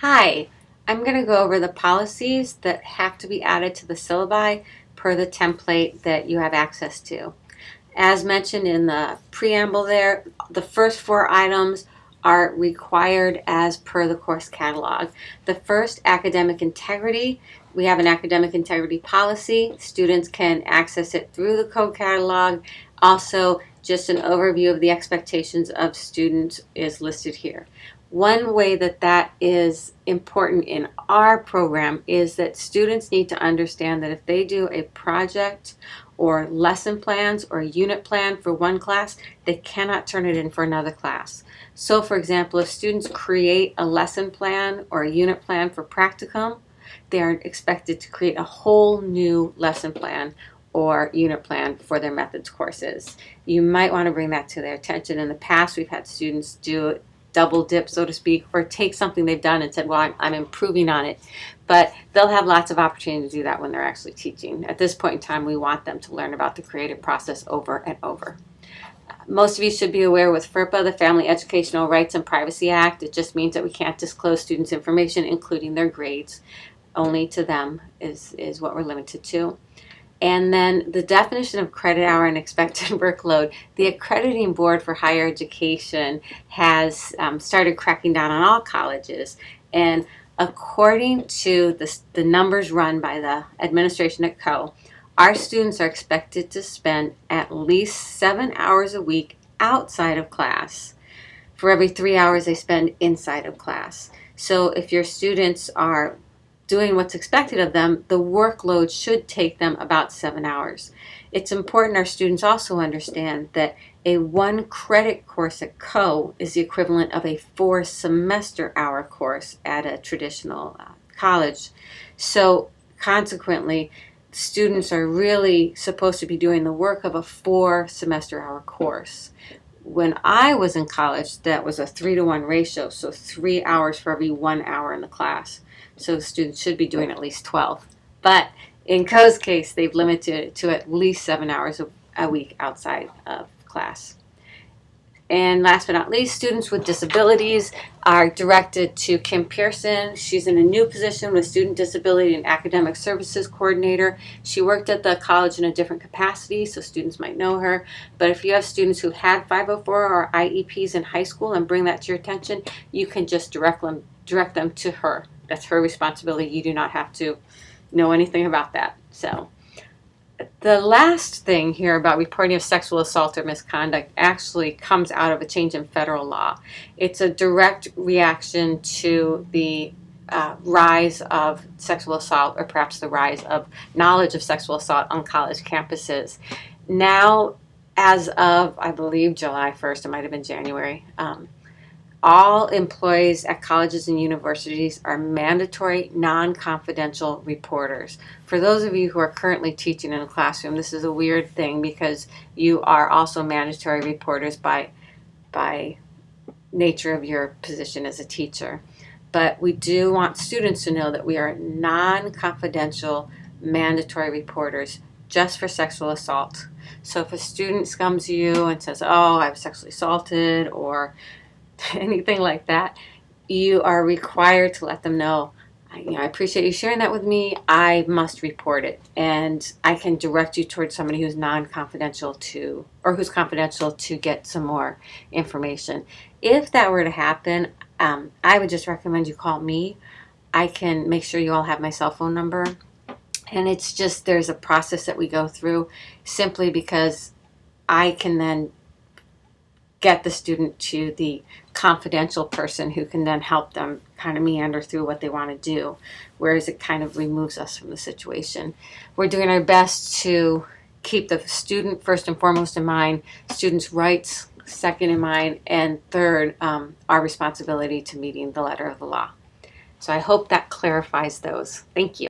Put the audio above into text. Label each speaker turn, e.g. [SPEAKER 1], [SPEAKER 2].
[SPEAKER 1] Hi, I'm going to go over the policies that have to be added to the syllabi per the template that you have access to. As mentioned in the preamble there, the first four items are required as per the course catalog. The first, academic integrity. We have an academic integrity policy. Students can access it through the code catalog. Also, just an overview of the expectations of students is listed here. One way that is important in our program is that students need to understand that if they do a project or lesson plans or unit plan for one class, they cannot turn it in for another class. So for example, if students create a lesson plan or a unit plan for practicum, they are expected to create a whole new lesson plan or unit plan for their methods courses. You might want to bring that to their attention. In the past, we've had students do double dip, so to speak, or take something they've done and said, well, I'm improving on it. But they'll have lots of opportunity to do that when they're actually teaching. At this point in time, we want them to learn about the creative process over and over. Most of you should be aware with FERPA, the Family Educational Rights and Privacy Act, it just means that we can't disclose students' information, including their grades. Only to them is what we're limited to. And then the definition of credit hour and expected workload. The Accrediting Board for Higher Education has started cracking down on all colleges. And according to the numbers run by the administration at Coe, our students are expected to spend at least 7 hours a week outside of class for every 3 hours they spend inside of class. So if your students are doing what's expected of them, the workload should take them about 7 hours. It's important our students also understand that a 1 credit course at Coe is the equivalent of a 4 semester hour course at a traditional college. So consequently, students are really supposed to be doing the work of a 4 semester hour course. When I was in college, that was a 3-to-1 ratio, so 3 hours for every 1 hour in the class. So students should be doing at least 12. But in Coe's case, they've limited it to at least 7 hours a week outside of class. And last but not least, students with disabilities are directed to Kim Pearson. She's in a new position with Student Disability and Academic Services Coordinator. She worked at the college in a different capacity, so students might know her. But if you have students who had 504 or IEPs in high school and bring that to your attention, you can just direct them to her. That's her responsibility. You do not have to know anything about that. So the last thing here about reporting of sexual assault or misconduct actually comes out of a change in federal law. It's a direct reaction to the rise of sexual assault, or perhaps the rise of knowledge of sexual assault on college campuses. Now, as of, I believe, July 1st, it might have been January, all employees at colleges and universities are mandatory non-confidential reporters. For those of you who are currently teaching in a classroom, this is a weird thing because you are also mandatory reporters by nature of your position as a teacher. But we do want students to know that we are non-confidential mandatory reporters just for sexual assault. So if a student comes to you and says, oh, I was sexually assaulted, or anything like that, you are required to let them know, I appreciate you sharing that with me. I must report it, and I can direct you towards somebody who's non-confidential who's confidential to get some more information. If that were to happen, I would just recommend you call me. I can make sure you all have my cell phone number, and it's just there's a process that we go through simply because I can then get the student to the confidential person who can then help them kind of meander through what they want to do, whereas it kind of removes us from the situation. We're doing our best to keep the student first and foremost in mind, students' rights second in mind, and third, our responsibility to meeting the letter of the law. So I hope that clarifies those. Thank you.